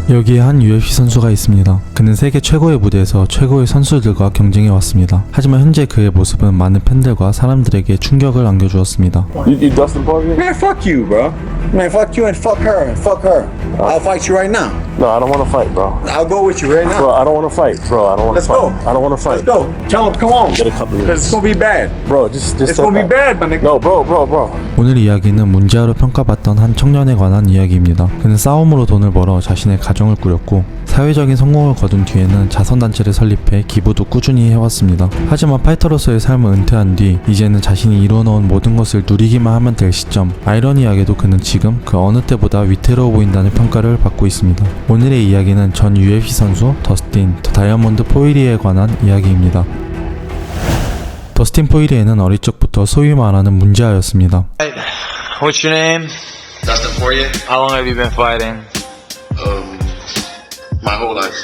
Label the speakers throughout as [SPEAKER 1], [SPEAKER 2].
[SPEAKER 1] 여기에 한 UFC 선수가 있습니다. 그는 세계 최고의 무대에서 최고의 선수들과 경쟁해왔습니다. 하지만 현재 그의 모습은 많은 팬들과 사람들에게 충격을 안겨주었습니다.
[SPEAKER 2] You Dustin Poirier?
[SPEAKER 3] Man, fuck you, bro. Man, fuck you and fuck her and fuck her. I'll fight you right now.
[SPEAKER 2] No, I don't want to fight, bro.
[SPEAKER 3] I'll go with you right now.
[SPEAKER 2] Bro, I don't want to fight, bro. I don't want to
[SPEAKER 3] Let's
[SPEAKER 2] fight.
[SPEAKER 3] go.
[SPEAKER 2] I don't want to fight.
[SPEAKER 3] Let's go. Tell him, come on.
[SPEAKER 2] Get a couple of
[SPEAKER 3] Cause it's gonna be bad.
[SPEAKER 2] Bro, just
[SPEAKER 3] It's gonna be bad, my nigga.
[SPEAKER 2] No, bro.
[SPEAKER 1] 오늘 이야기는 문제아로 평가받던 한 청년에 관한 이야기입니다. 그는 싸움으로 돈을 벌어 자신의 가정을 꾸렸고 사회적인 성공을 거둔 뒤에는 자선단체를 설립해 기부도 꾸준히 해왔습니다. 하지만 파이터로서의 삶을 은퇴한 뒤 이제는 자신이 이루어놓은 모든 것을 누리기만 하면 될 시점, 아이러니하게도 그는 지금 그 어느 때보다 위태로워 보인다는 평가를 받고 있습니다. 오늘의 이야기는 전 UFC 선수 더스틴 더 다이아몬드 포이리에 관한 이야기입니다. 더스틴 포이리에는 어릴 적부터 소위 말하는 문제아였습니다.
[SPEAKER 4] What's your name?
[SPEAKER 5] Dustin Poirier,
[SPEAKER 4] How long have you been fighting?
[SPEAKER 5] my whole life.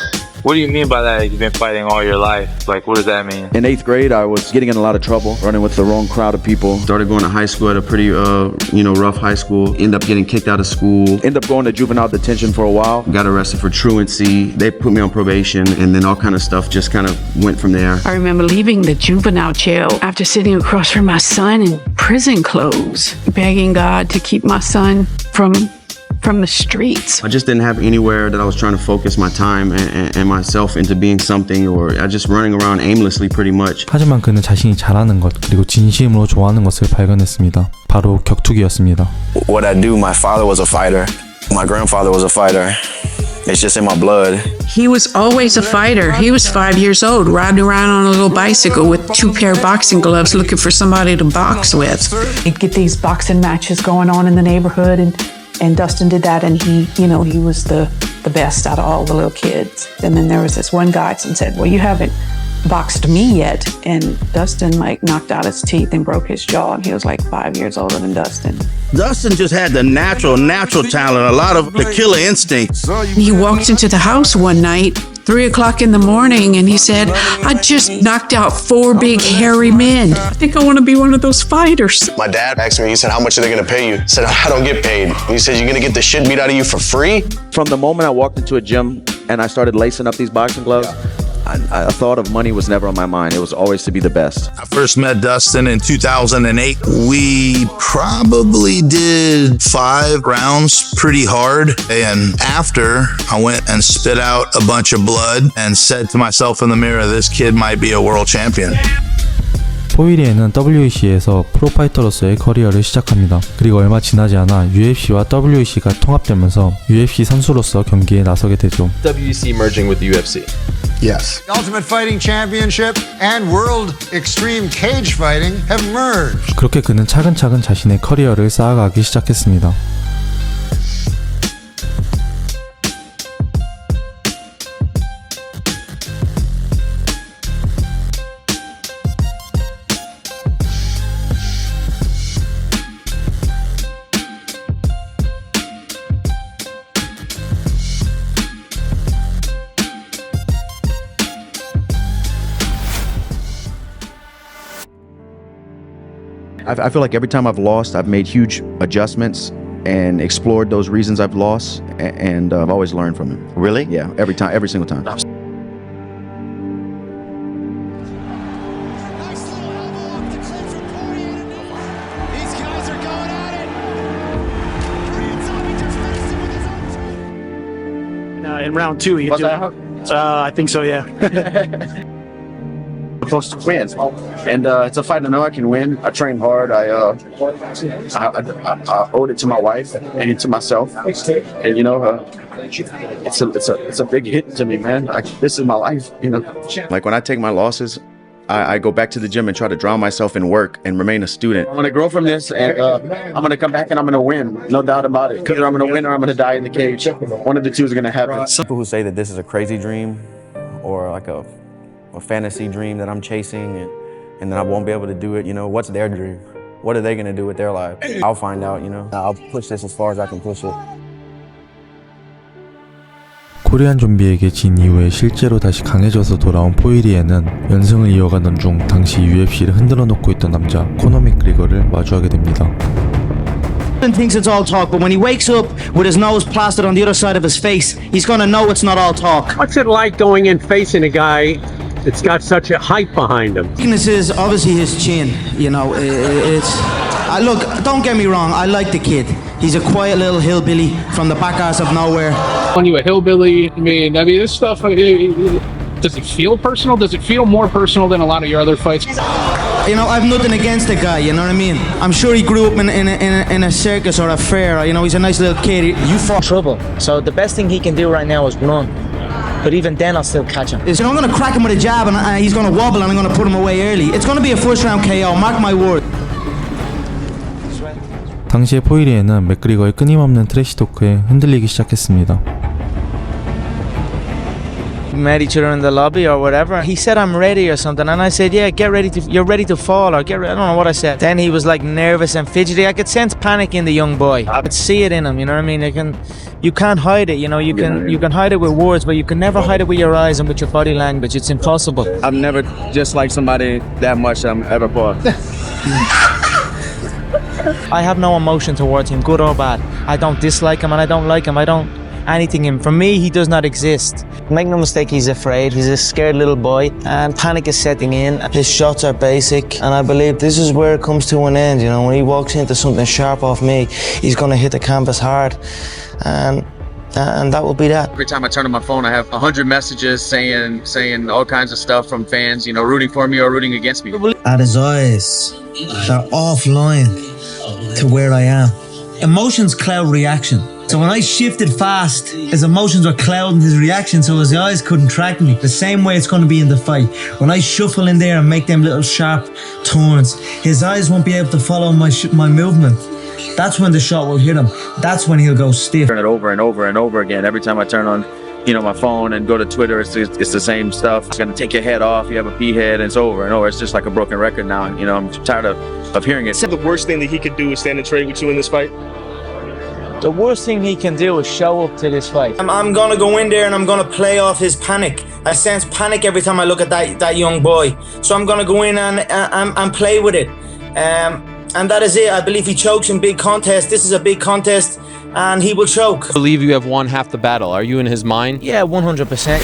[SPEAKER 4] What do you mean by that? You've been fighting all your life. Like, what does that mean?
[SPEAKER 6] In 8th grade, I was getting in a lot of trouble, running with the wrong crowd of people.
[SPEAKER 7] Started going to high school at a pretty, rough high school. Ended up getting kicked out of school.
[SPEAKER 6] Ended up going to juvenile detention for a while.
[SPEAKER 7] Got arrested for truancy. They put me on probation, and then all kind of stuff just kind of went from there.
[SPEAKER 8] I remember leaving the juvenile jail after sitting across from my son in prison clothes, begging God to keep my son from the streets.
[SPEAKER 7] I just didn't have anywhere that I was trying to focus my time and myself into being something, or I just running around aimlessly pretty much.
[SPEAKER 1] 하지만 그는 자신이 잘하는 것 그리고 진심으로 좋아하는 것을 발견했습니다. 바로 격투기였습니다.
[SPEAKER 9] What I do, my father was a fighter. My grandfather was a fighter. It's just in my blood.
[SPEAKER 8] He was always a fighter. He was 5 years old, riding around on a little bicycle with 2 pair of boxing gloves looking for somebody to box with.
[SPEAKER 10] He'd get these boxing matches going on in the neighborhood, and Dustin did that, and he was the best out of all the little kids. And then there was this one guy that said, well, you haven't boxed me yet. And Dustin knocked out his teeth and broke his jaw, and he was 5 years older than Dustin.
[SPEAKER 11] Dustin just had the natural talent, a lot of the killer instincts.
[SPEAKER 8] He walked into the house one night, 3 o'clock in the morning, and he said, I just knocked out 4 big hairy men. I think I want to be one of those fighters.
[SPEAKER 9] My dad asked me, he said, how much are they gonna pay you? I said, I don't get paid. He said, you're gonna get the shit beat out of you for free?
[SPEAKER 6] From the moment I walked into a gym and I started lacing up these boxing gloves, I thought of money was never on my mind. It was always to be the best.
[SPEAKER 11] I first met Dustin in 2008. We probably did 5 rounds pretty hard. And after, I went and spit out a bunch of blood and said to myself in the mirror, this kid might be a world champion.
[SPEAKER 1] 포이리에는 WEC에서 프로파이터로서의 커리어를 시작합니다. 그리고 얼마 지나지 않아 UFC와 WEC가 통합되면서 UFC 선수로서 경기에 나서게 되죠.
[SPEAKER 5] WEC merging with the UFC.
[SPEAKER 11] Yes.
[SPEAKER 12] Ultimate Fighting Championship and World Extreme Cage Fighting have merged.
[SPEAKER 1] 그렇게 그는 차근차근 자신의 커리어를 쌓아가기 시작했습니다.
[SPEAKER 6] I feel like every time I've lost, I've made huge adjustments and explored those reasons I've lost, and I've always learned from it.
[SPEAKER 9] Really?
[SPEAKER 6] Yeah, every single time.
[SPEAKER 13] In round 2, he hit you. I think so, yeah.
[SPEAKER 6] Supposed to win, and it's a fight I know I can win. I trained hard. I owed it to my wife and to myself, and it's a big hit to me, man. This is my life, Like when I take my losses, I go back to the gym and try to drown myself in work and remain a student. I'm gonna grow from this, and I'm gonna come back and I'm gonna win, no doubt about it. Either I'm gonna win or I'm gonna die in the cage. One of the two is gonna happen.
[SPEAKER 14] People who say that this is a crazy dream or like a fantasy dream that I'm chasing and then I won't be able to do it, what's their dream? What are they gonna do with their life? I'll find out, I'll push this as far as I can push it.
[SPEAKER 1] 코리안 좀비에게 진 이후에 실제로 다시 강해져서 돌아온 포이리에는 연승을 이어가던 중 당시 UFC를 흔들어 놓고 있던 남자 코너 맥그리거를 마주하게 됩니다.
[SPEAKER 15] Thinks it's all talk, but when he wakes up with his nose plastered on the other side of his face, he's gonna know it's not all talk.
[SPEAKER 13] What's it like going and facing a guy that's got such a hype behind him?
[SPEAKER 15] Weakness is obviously his chin. You know, look, don't get me wrong. I like the kid. He's a quiet little hillbilly from the back arse of nowhere.
[SPEAKER 13] When you a hillbilly, I mean this stuff. Does it feel personal? Does it feel more personal than a lot of your other fights?
[SPEAKER 15] You know, I've nothing against the guy. You know what I mean? I'm sure he grew up in a circus or a fair. You know, he's a nice little kid.
[SPEAKER 16] You fought trouble, so the best thing he can do right now is run. But even then, I'll still catch him.
[SPEAKER 15] You know, I'm gonna crack him with a jab, and he's gonna wobble, and I'm gonna put him away early. It's gonna be a first round KO. Mark my word.
[SPEAKER 1] 당시의 포이리에는 맥그리거의 끊임없는 트래시 토크에 흔들리기 시작했습니다.
[SPEAKER 16] We met each other in the lobby or whatever. He said I'm ready or something, and I said, yeah, get ready to. You're ready to fall, or get ready. I don't know what I said. Then he was like nervous and fidgety. I could sense panic in the young boy. I could see it in him. You know what I mean? You can't hide it. You know, you can hide it with words, but you can never hide it with your eyes and with your body language. It's impossible.
[SPEAKER 6] I've never just liked somebody that much I'm ever fought.
[SPEAKER 16] I have no emotion towards him, good or bad. I don't dislike him and I don't like him. I don't anything him. For me, he does not exist. Make no mistake, he's afraid. He's a scared little boy and panic is setting in. His shots are basic and I believe this is where it comes to an end. You know, when he walks into something sharp off me, he's going to hit the canvas hard and that will be that.
[SPEAKER 6] Every time I turn on my phone, I have 100 messages saying all kinds of stuff from fans, you know, rooting for me or rooting against me.
[SPEAKER 15] At his eyes, they're offline to where I am. Emotions cloud reaction. So when I shifted fast, his emotions were clouding his reaction, so his eyes couldn't track me. The same way it's going to be in the fight. When I shuffle in there and make them little sharp turns, his eyes won't be able to follow my movement. That's when the shot will hit him. That's when he'll go stiff.
[SPEAKER 6] Turn it over and over and over again. Every time I turn on, you know, my phone and go to Twitter, it's the same stuff. It's gonna take your head off. You have a pea head, and it's over and over. It's just like a broken record now. And, you know, I'm tired of hearing it.
[SPEAKER 17] The worst thing that he could do is stand and trade with you in this fight.
[SPEAKER 16] The worst thing he can do is show up to this fight.
[SPEAKER 15] I'm gonna go in there and I'm gonna play off his panic. I sense panic every time I look at that young boy. So I'm gonna go in and play with it. And that is it. I believe he chokes in big contests. This is a big contest, and he will choke.
[SPEAKER 18] I believe you have won half the battle. Are you in his mind?
[SPEAKER 16] Yeah, 100%.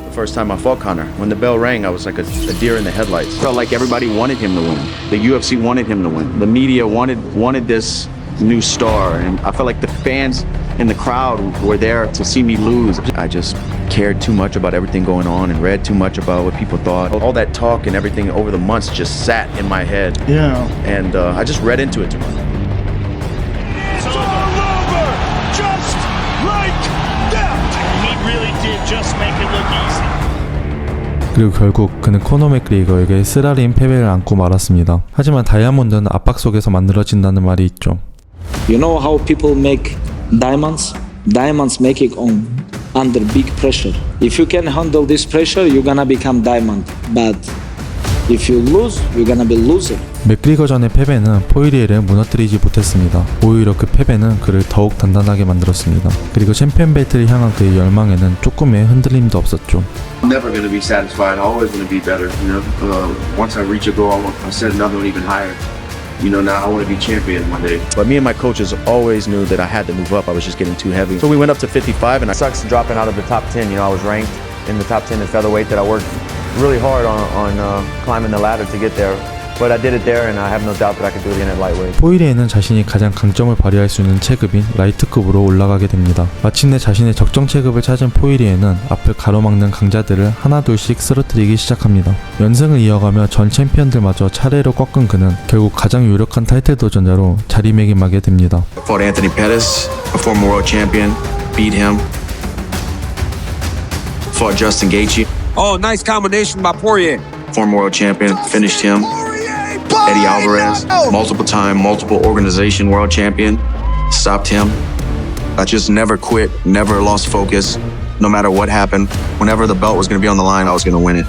[SPEAKER 6] The first time I fought Conor, when the bell rang, I was like a deer in the headlights. Felt like everybody wanted him to win. The UFC wanted him to win. The media wanted this new star, and I felt like the fans in the crowd were there to see me lose. I just cared too much about everything going on and read too much about what people thought. All that talk and everything over the months just sat in my head.
[SPEAKER 3] Yeah.
[SPEAKER 6] And I just read into it too much.
[SPEAKER 17] It's all over, just like that. He really did just make it look easy.
[SPEAKER 1] 그리고 결국 그는 코너 맥그리거에게 쓰라린 패배를 안고 말았습니다. 하지만 다이아몬드는 압박 속에서 만들어진다는 말이 있죠.
[SPEAKER 19] You know how people make diamonds? Diamonds make it under big pressure. If you can handle this pressure, you're gonna become diamond. But if you lose, you're gonna be loser.
[SPEAKER 1] 맥그리거전의 패배는 포이리에를 무너뜨리지 못했습니다. 오히려 그 패배는 그를 더욱 단단하게 만들었습니다. 그리고 챔피언 벨트를 향한 그의 열망에는 조금의 흔들림도 없었죠.
[SPEAKER 6] I'm never going to be satisfied. I'm always going to be better. You know, once I reach a goal, I set another one even higher. You know, now I want to be champion one day. But me and my coaches always knew that I had to move up. I was just getting too heavy. So we went up to 55, and
[SPEAKER 14] It sucks dropping out of the top 10. You know, I was ranked in the top 10 in featherweight. That I worked really hard on climbing the ladder to get there. But I did it there, and I have no doubt that I could do it again at lightweight.
[SPEAKER 1] 포이리에는 자신이 가장 강점을 발휘할 수 있는 체급인 라이트급으로 올라가게 됩니다. 마침내 자신의 적정 체급을 찾은 포이리에는 앞을 가로막는 강자들을 하나둘씩 쓰러뜨리기 시작합니다. 연승을 이어가며 전 챔피언들마저 차례로 꺾은 그는 결국 가장 유력한 타이틀 도전자로 자리매김하게 됩니다.
[SPEAKER 7] I fought Anthony Pettis, a former world champion, beat him. Fought Justin Gaethje.
[SPEAKER 20] Oh, nice combination by Poirier.
[SPEAKER 7] Former world champion, finished him. Eddie Alvarez, multiple organization world champion, stopped him. I just never quit, never lost focus, no matter what happened. Whenever the belt was going to be on the line, I was going to win it.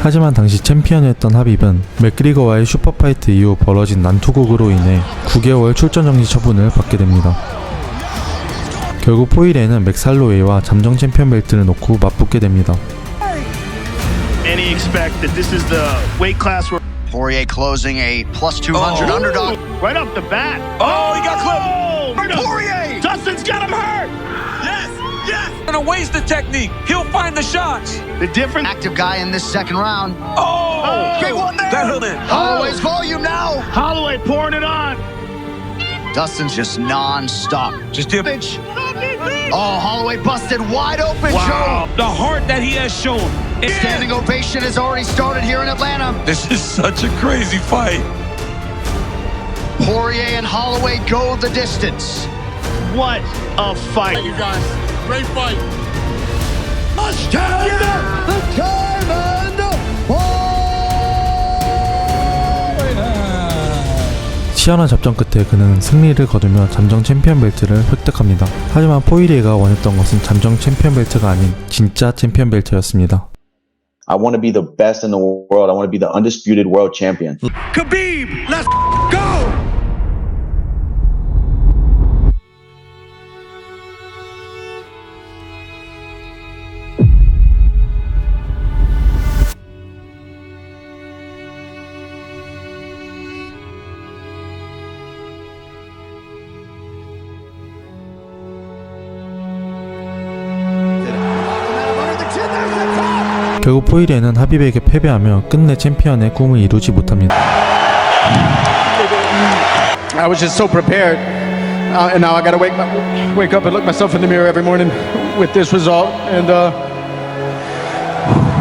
[SPEAKER 1] 하지만 당시 챔피언이었던 하빕은 맥그리거와의 슈퍼파이트 이후 벌어진 난투극으로 인해 9개월 출전 정지 처분을 받게 됩니다. 결국 포이리에는 맥살로웨이와 잠정 챔피언 벨트를 놓고 맞붙게 됩니다.
[SPEAKER 17] Any expect that this is the weight class where
[SPEAKER 21] Poirier closing a plus 200 underdog.
[SPEAKER 17] right off the bat.
[SPEAKER 20] Oh, he got clipped.
[SPEAKER 21] Poirier!
[SPEAKER 17] Dustin's got him hurt.
[SPEAKER 20] Gonna waste the technique. He'll find the shots.
[SPEAKER 17] The difference.
[SPEAKER 21] Active guy in this second round.
[SPEAKER 20] Oh,
[SPEAKER 21] Big one there!
[SPEAKER 20] that hit in.
[SPEAKER 21] Holloway's volume now.
[SPEAKER 17] Holloway pouring it on.
[SPEAKER 21] Dustin's just non-stop.
[SPEAKER 20] Just dip.
[SPEAKER 21] Oh, Holloway busted wide open,
[SPEAKER 20] Wow, the heart that he has shown.
[SPEAKER 21] Joe. Standing ovation has already started here in Atlanta.
[SPEAKER 20] This is such a crazy fight.
[SPEAKER 21] Poirier and Holloway go the distance.
[SPEAKER 17] What a fight.
[SPEAKER 20] You guys, great fight.
[SPEAKER 1] 치열한 접전 끝에 그는 승리를 거두며 잠정 챔피언 벨트를 획득합니다. 하지만 포이리에가 원했던 것은 잠정 챔피언 벨트가 아닌 진짜 챔피언 벨트였습니다.
[SPEAKER 7] I want to be the best in the world. I want to be the undisputed world champion.
[SPEAKER 17] Khabib, let's go.
[SPEAKER 1] 결국 포이리에는 하빕에게 패배하며 끝내 챔피언의 꿈을 이루지 못합니다.
[SPEAKER 6] I was just so prepared, and now I gotta wake up and look myself in the mirror every morning with this result. And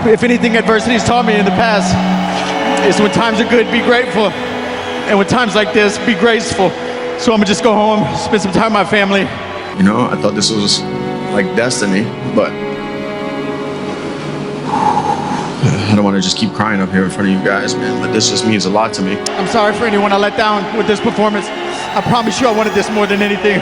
[SPEAKER 6] if anything, adversity's taught me in the past is when times are good, be grateful, and when times like this, be graceful. So I'm gonna just go home, spend some time with my family.
[SPEAKER 7] You know, I thought this was like destiny, but I don't want to just keep crying up here in front of you guys, man, but this just means a lot to me.
[SPEAKER 6] I'm sorry for anyone I let down with this performance. I promise you I wanted this more than anything.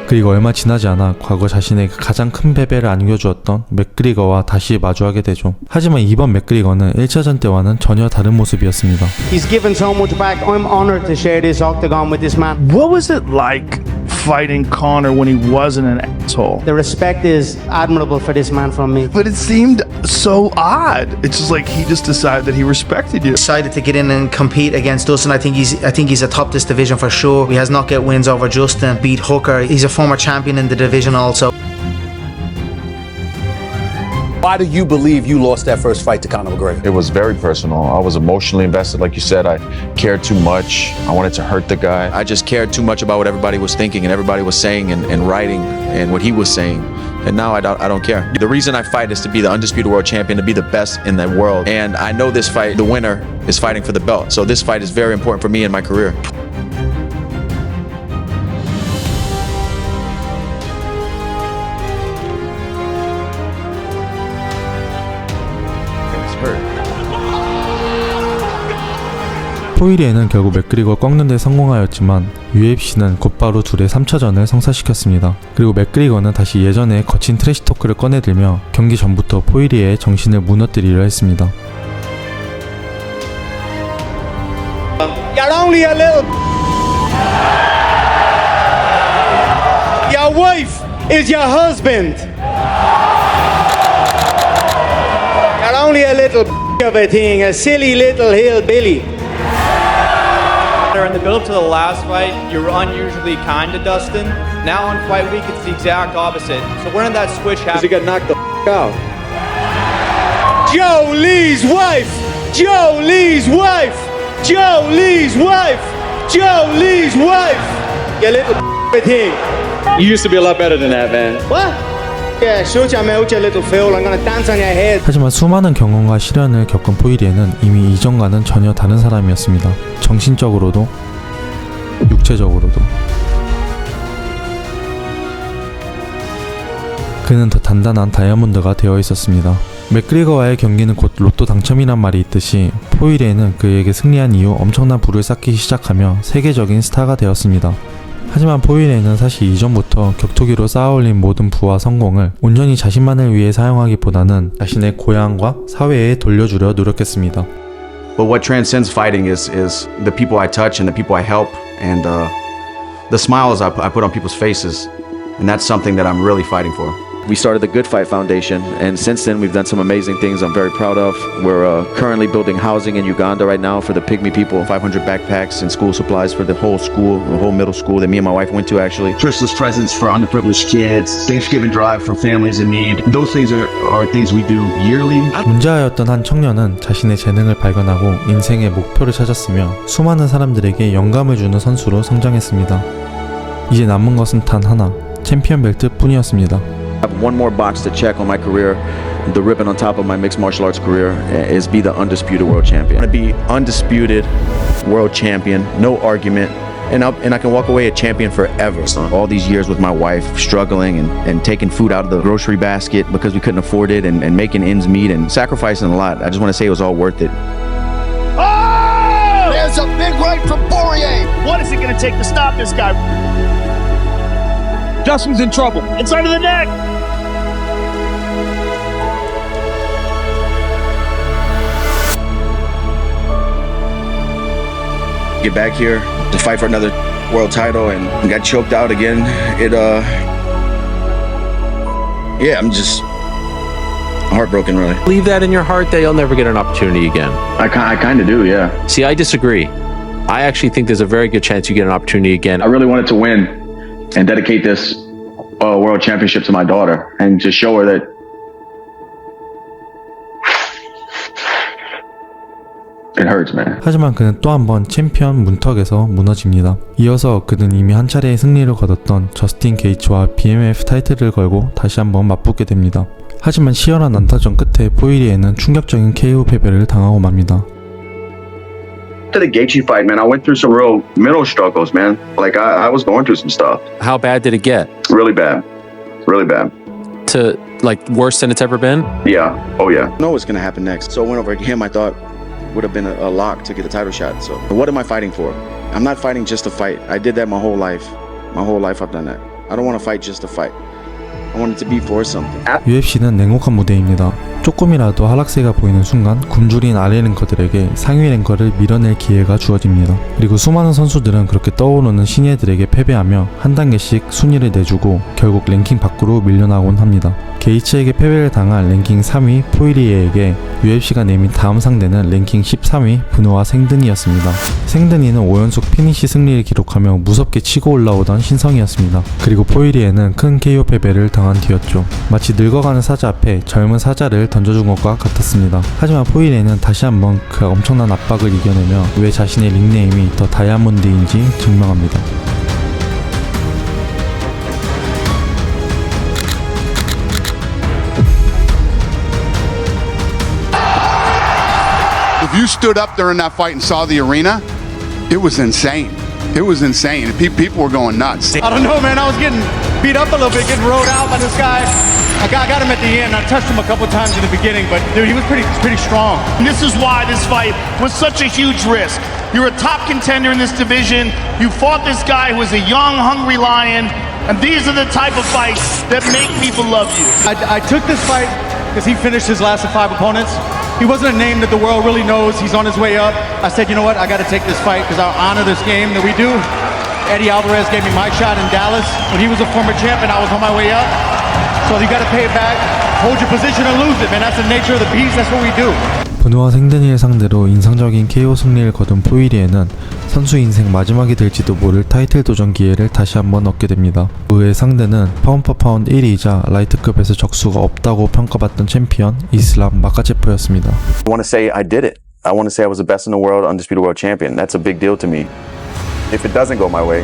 [SPEAKER 1] 그리고 얼마 지나지 않아 과거 자신에게 가장 큰 패배를 안겨주었던 맥그리거와 다시 마주하게 되죠. 하지만 이번 맥그리거는 1차전 때와는 전혀 다른 모습이었습니다.
[SPEAKER 16] He's given so much back. I'm honored to share this octagon with this man.
[SPEAKER 17] What was it like fighting Conor when he wasn't an asshole?
[SPEAKER 16] The respect is admirable for this man from me.
[SPEAKER 17] But it seemed so odd. It's just like he just decided that he respected you.
[SPEAKER 16] Decided to get in and compete against Dustin. I think he's atop this division for sure. He has knockout wins over Justin, beat Hooker. He's a former champion in the division also.
[SPEAKER 3] Why do you believe you lost that first fight to Conor McGregor?
[SPEAKER 22] It was very personal. I was emotionally invested. Like you said, I cared too much. I wanted to hurt the guy.
[SPEAKER 7] I just cared too much about what everybody was thinking and everybody was saying and writing and what he was saying. And now I don't care. The reason I fight is to be the undisputed world champion, to be the best in the world. And I know this fight, the winner is fighting for the belt. So this fight is very important for me in my career.
[SPEAKER 1] 포이리에는 결국 맥그리거 꺾는 데 성공하였지만 UFC는 곧바로 둘의 3차전을 성사시켰습니다. 그리고 맥그리거는 다시 예전의 거친 트래시 토크를 꺼내들며 경기 전부터 포이리에의 정신을 무너뜨리려 했습니다.
[SPEAKER 16] You're only a little. Your wife is your husband. You're only a little of a thing, a silly little hillbilly.
[SPEAKER 23] In the build-up to the last fight, you were unusually kind to Dustin. Now on fight week, it's the exact opposite. So when did that switch happen?
[SPEAKER 3] He got knocked the out.
[SPEAKER 16] Joe Lee's wife! Joe Lee's wife! Joe Lee's wife! Joe Lee's wife! You little thing.
[SPEAKER 3] You used to be a lot better than that, man.
[SPEAKER 16] What? Yeah, shut your mouth, you little fool. I'm gonna dance on your head.
[SPEAKER 1] 하지만 수많은 경험과 시련을 겪은 포이리에는 이미 이전과는 전혀 다른 사람이었습니다. 정신적으로도 육체적으로도. 그는 더 단단한 다이아몬드가 되어 있었습니다. 맥그리거와의 경기는 곧 로또 당첨이란 말이 있듯이 포이리에는 그에게 승리한 이후 엄청난 부를 쌓기 시작하며 세계적인 스타가 되었습니다. 하지만 포이리에는 사실 이전부터 격투기로 쌓아올린 모든 부와 성공을 온전히 자신만을 위해 사용하기보다는 자신의 고향과 사회에 돌려주려 노력했습니다.
[SPEAKER 6] But what transcends fighting is the people I touch and the people I help and the smiles I put on people's faces. And that's something that I'm really fighting for. We started the Good Fight Foundation, and since then we've done some amazing things I'm very proud of. We're currently building housing in Uganda right now for the Pygmy people, 500 backpacks and school supplies for the whole school, the whole middle school that me and my wife went to actually.
[SPEAKER 2] Christmas presents for underprivileged kids, Thanksgiving drive for families in need. Those things are things we do yearly.
[SPEAKER 1] 문제아였던 한 청년은 자신의 재능을 발견하고 인생의 목표를 찾았으며 수많은 사람들에게 영감을 주는 선수로 성장했습니다. 이제 남은 것은 단 하나, 챔피언 벨트 뿐이었습니다.
[SPEAKER 6] I have one more box to check on my career. The ribbon on top of my mixed martial arts career is be the undisputed world champion. I want to be undisputed world champion, no argument, and I can walk away a champion forever. All these years with my wife struggling and taking food out of the grocery basket because we couldn't afford it and making ends meet and sacrificing a lot. I just want to say it was all worth it.
[SPEAKER 21] Oh! There's a big right from Poirier. What is it going to take to stop this guy? Justin's in trouble. Inside of the neck.
[SPEAKER 6] Get back here to fight for another world title and got choked out again. I'm just heartbroken, really.
[SPEAKER 18] Leave that in your heart that you'll never get an opportunity again.
[SPEAKER 22] I kind of do, yeah.
[SPEAKER 18] See, I disagree. I actually think there's a very good chance you get an opportunity again.
[SPEAKER 22] I really wanted to win and dedicate this world championship to my daughter and to show her that it hurts, man.
[SPEAKER 1] 하지만 그는 또 한 번 챔피언 문턱에서 무너집니다. 이어서 그는 이미 한 차례의 승리를 거뒀던 저스틴 게이츠와 BMF 타이틀을 걸고 다시 한번 맞붙게 됩니다. 하지만 치열한 난타전 끝에 포이리에는 충격적인 KO 패배를 당하고 맙니다.
[SPEAKER 22] After the Gaethje fight, man, I went through some real mental struggles, man. Like I was going through some stuff.
[SPEAKER 18] How bad did it get?
[SPEAKER 22] Really bad. Really bad.
[SPEAKER 18] To like worse than it's ever been?
[SPEAKER 22] Yeah. Oh yeah.
[SPEAKER 6] I know what's gonna happen next. So I went over him, I thought would have been a lock to get the title shot. So what am I fighting for? I'm not fighting just to fight. I did that my whole life. My whole life I've done that. I don't want to fight just to fight. I want it to be for something.
[SPEAKER 1] UFC는 냉혹한 무대입니다. 조금이라도 하락세가 보이는 순간 굶주린 아래 랭커들에게 상위 랭커를 밀어낼 기회가 주어집니다. 그리고 수많은 선수들은 그렇게 떠오르는 신예들에게 패배하며 한 단계씩 순위를 내주고 결국 랭킹 밖으로 밀려나곤 합니다. 게이츠에게 패배를 당한 랭킹 3위 포이리에에게 UFC가 내민 다음 상대는 랭킹 13위 브노아 생드니였습니다. 생드니는 5연속 피니시 승리를 기록하며 무섭게 치고 올라오던 신성이었습니다. 그리고 포이리에는 큰 KO 패배를 당한 뒤였죠. 마치 늙어가는 사자 앞에 젊은 사자를 던져준 것과 같았습니다. 하지만 포이리에는 다시 한번 그 엄청난 압박을 이겨내며 왜 자신의 닉네임이 더 다이아몬드인지 증명합니다.
[SPEAKER 4] If you stood up during that fight and saw the arena, it was insane. It was insane. People were going nuts.
[SPEAKER 21] I don't know, man. I was getting beat up a little bit, getting rode out by this guy. I got him at the end. I touched him a couple times in the beginning, but dude, he was pretty strong.
[SPEAKER 17] And this is why this fight was such a huge risk. You're a top contender in this division. You fought this guy who was a young, hungry lion. And these are the type of fights that make people love you.
[SPEAKER 21] I took this fight because he finished his last 5 opponents. He wasn't a name that the world really knows. He's on his way up. I said, you know what? I got to take this fight because I honor this game that we do. Eddie Alvarez gave me my shot in Dallas when he was a former champ and I was on my way up. So you got to pay it back. Hold your position or lose it, man. That's the nature of the beast. That's what we do.
[SPEAKER 1] 브노아 생드니를 상대로 인상적인 KO 승리를 거둔 포이리에는 선수 인생 마지막이 될지도 모를 타이틀 도전 기회를 다시 한번 얻게 됩니다. 그의 상대는 파운드 퍼 파운드 1위이자 라이트급에서 적수가 없다고 평가받던 챔피언 이슬람 마카체프였습니다.
[SPEAKER 22] I want to say I did it. I want to say I was the best in the world, undisputed world champion. That's a big deal to me. If it doesn't go my way,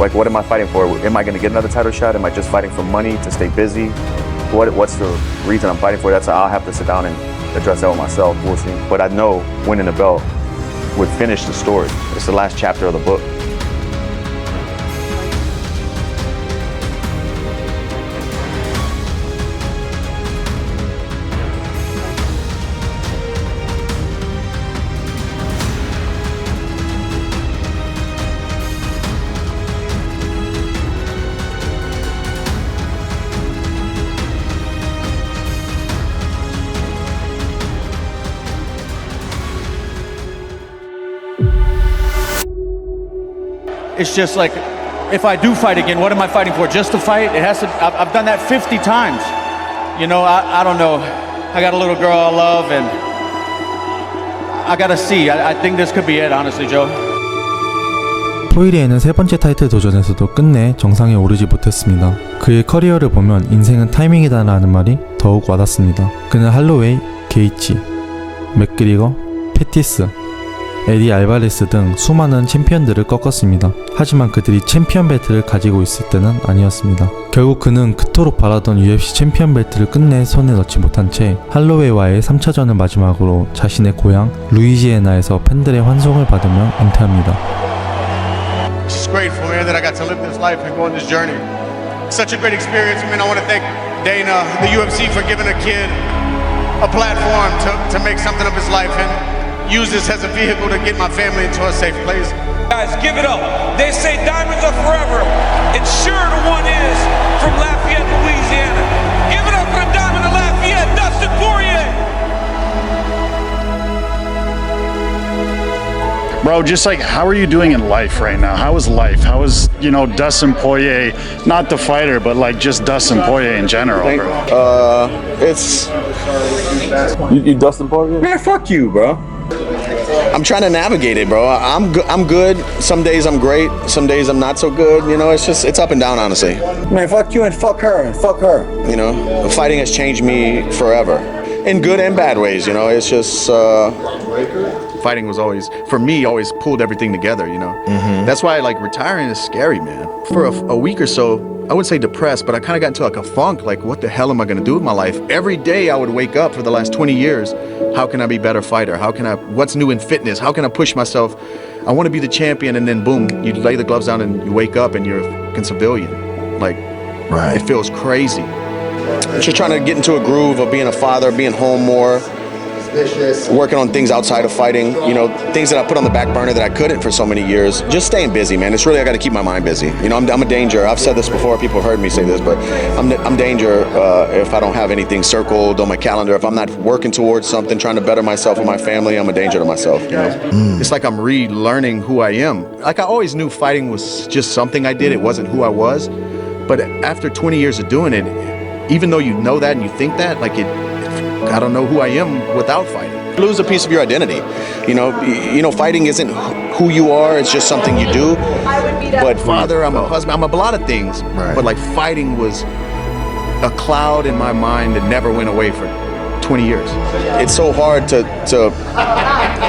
[SPEAKER 22] like what am I fighting for? Am I going to get another title shot? Am I just fighting for money to stay busy? What's the reason I'm fighting for? I'll have to sit down and address that with myself. We'll see. But I know winning the belt would finish the story. It's the last chapter of the book.
[SPEAKER 21] It's just like if I do fight again, what am I fighting for? Just to fight? It has to. I've done that 50 times. You know, I don't know. I got a little girl I love, and I gotta see. I think this could be it, honestly, Joe.
[SPEAKER 1] 포이리에는 세 번째 타이틀 도전에서도 끝내 정상에 오르지 못했습니다. 그의 커리어를 보면 인생은 타이밍이다라는 말이 더욱 와닿습니다. 그는 할로웨이, 게이치, 맥그리거, 패티스, 에디 알바레스 등 수많은 챔피언들을 꺾었습니다. 하지만 그들이 챔피언 벨트를 가지고 있을 때는 아니었습니다. 결국 그는 그토록 바라던 UFC 챔피언 벨트를 끝내 손에 넣지 못한 채 할로웨이와의 3차전을 마지막으로 자신의 고향 루이지애나에서 팬들의 환송을 받으며 은퇴합니다.
[SPEAKER 4] It's just grateful, man, that I got to live this life and go on this journey. Such a great experience, man. I want to thank Dana, the UFC, for giving a kid a platform to make something of his life and use this as a vehicle to get my family into a safe place.
[SPEAKER 20] Guys, give it up. They say diamonds are forever. It's sure the one is from Lafayette, Louisiana. Give it up for the diamond of Lafayette, Dustin Poirier.
[SPEAKER 5] Bro, just like, how are you doing in life right now? How is life? How is, you know, Dustin Poirier, not the fighter, but like just Dustin Poirier in general, bro?
[SPEAKER 9] It's you Dustin Poirier?
[SPEAKER 3] Man, fuck you, bro.
[SPEAKER 9] I'm trying to navigate it, bro. I'm good. Some days I'm great. Some days I'm not so good. You know, it's up and down, honestly.
[SPEAKER 3] Man, fuck you and fuck her and fuck her.
[SPEAKER 9] You know, fighting has changed me forever, in good and bad ways. You know, it's just
[SPEAKER 6] Fighting was always, for me, always pulled everything together, you know? That's why, like, retiring is scary, man. For a week or so, I wouldn't say depressed, but I kind of got into like a funk, like, what the hell am I going to do with my life? Every day I would wake up for the last 20 years, how can I be a better fighter? What's new in fitness? How can I push myself? I want to be the champion, and then boom, you lay the gloves down and you wake up and you're a fucking civilian. Like,
[SPEAKER 9] right.
[SPEAKER 6] It feels crazy.
[SPEAKER 9] Just trying to get into a groove of being a father, being home more, working on things outside of fighting, you know, things that I put on the back burner that I couldn't for so many years. Just staying busy, man. It's really, I got to keep my mind busy. You know, I'm a danger. I've said this before. People have heard me say this, but I'm danger if I don't have anything circled on my calendar. If I'm not working towards something, trying to better myself and my family, I'm a danger to myself. You know?
[SPEAKER 6] It's like I'm relearning who I am. Like, I always knew fighting was just something I did. It wasn't who I was. But after 20 years of doing it, even though you know that and you think that, like, I don't know who I am without fighting.
[SPEAKER 9] You lose a piece of your identity. You know, fighting isn't who you are. It's just something you do.
[SPEAKER 6] But father, I'm a husband, I'm a lot of things.
[SPEAKER 9] Right.
[SPEAKER 6] But like, fighting was a cloud in my mind that never went away for 20 years.
[SPEAKER 9] It's so hard to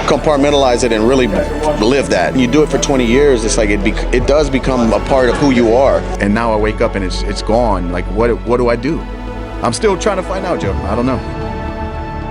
[SPEAKER 9] compartmentalize it and really live that. You do it for 20 years, it's like it does become a part of who you are.
[SPEAKER 6] And now I wake up and it's gone. Like, what do I do? I'm still trying to find out, Joe. I don't know.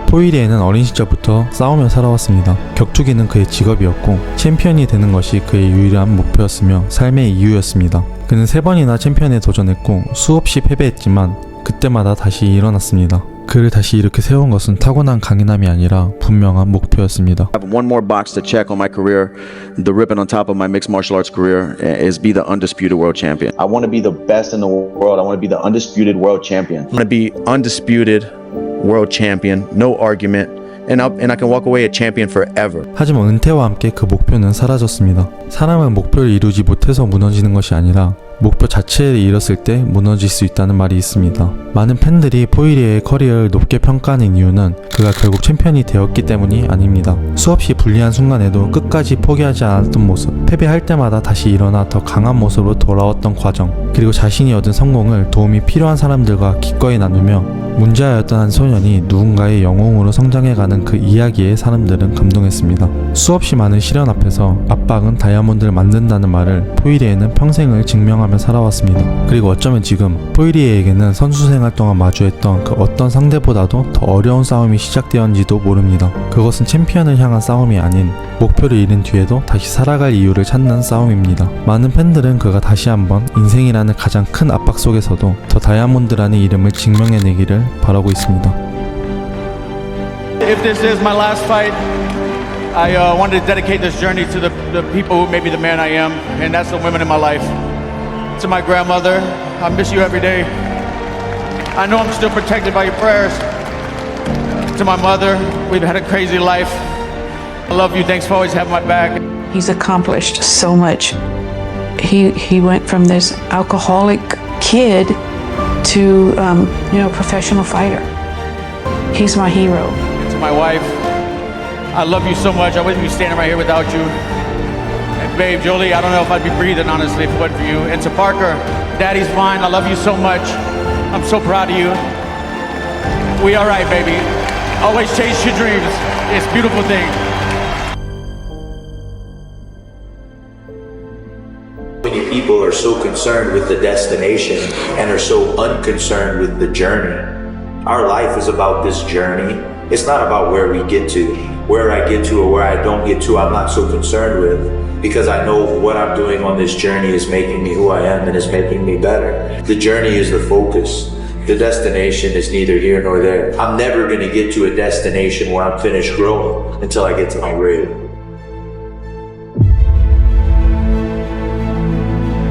[SPEAKER 1] 포이리에는 어린 시절부터 싸우며 살아왔습니다. 격투기는 그의 직업이었고 챔피언이 되는 것이 그의 유일한 목표였으며 삶의 이유였습니다. 그는 3번이나 챔피언에 도전했고 수없이 패배했지만 그때마다 다시 일어났습니다. 그를 다시 이렇게 세운 것은 타고난 강인함이 아니라 분명한 목표였습니다.
[SPEAKER 7] I have one more box to check on my career. The ribbon on top of my mixed martial arts career is be the undisputed world champion.
[SPEAKER 9] I want to be the best in the world. I want to be the undisputed world champion.
[SPEAKER 6] I want to be undisputed world champion, no argument, and I can walk away a champion forever.
[SPEAKER 1] 하지만 은퇴와 함께 그 목표는 사라졌습니다. 사람은 목표를 이루지 못해서 무너지는 것이 아니라 목표 자체를 잃었을 때 무너질 수 있다는 말이 있습니다. 많은 팬들이 포이리에의 커리어를 높게 평가하는 이유는 그가 결국 챔피언이 되었기 때문이 아닙니다. 수없이 불리한 순간에도 끝까지 포기하지 않았던 모습, 패배할 때마다 다시 일어나 더 강한 모습으로 돌아왔던 과정, 그리고 자신이 얻은 성공을 도움이 필요한 사람들과 기꺼이 나누며 문제아였던 한 소년이 누군가의 영웅으로 성장해가는 그 이야기에 사람들은 감동했습니다. 수없이 많은 시련 앞에서 압박은 다이아몬드를 만든다는 말을 포이리에는 평생을 증명하며 살아왔습니다. 그리고 어쩌면 지금 포이리에에게는 선수 생활 동안 마주했던 그 어떤 상대보다도 더 어려운 싸움이 시작되었는지도 모릅니다. 그것은 챔피언을 향한 싸움이 아닌 목표를 잃은 뒤에도 다시 살아갈 이유를 찾는 싸움입니다. 많은 팬들은 그가 다시 한번 인생이라는 가장 큰 압박 속에서도 더 다이아몬드라는 이름을 증명해내기를 바라고 있습니다.
[SPEAKER 21] If this is my last fight, I wanted to dedicate this journey to the people who made me the man I am, and that's the women in my life. To my grandmother, I miss you every day. I know I'm still protected by your prayers. To my mother, we've had a crazy life. I love you. Thanks for always having my back.
[SPEAKER 8] He's accomplished so much he went from this alcoholic kid to, professional fighter. He's my hero.
[SPEAKER 21] To my wife, I love you so much. I wouldn't be standing right here without you. And babe, Jolie, I don't know if I'd be breathing, honestly, if it wasn't for you. And to Parker, Daddy's mine. I love you so much. I'm so proud of you. We all right, baby. Always chase your dreams. It's a beautiful thing.
[SPEAKER 10] Many people are so concerned with the destination and are so unconcerned with the journey. Our life is about this journey. It's not about where we get to. Where I get to or where I don't get to, I'm not so concerned with, because I know what I'm doing on this journey is making me who I am and is making me better. The journey is the focus. The destination is neither here nor there. I'm never going to get to a destination where I'm finished growing until I get to my grave.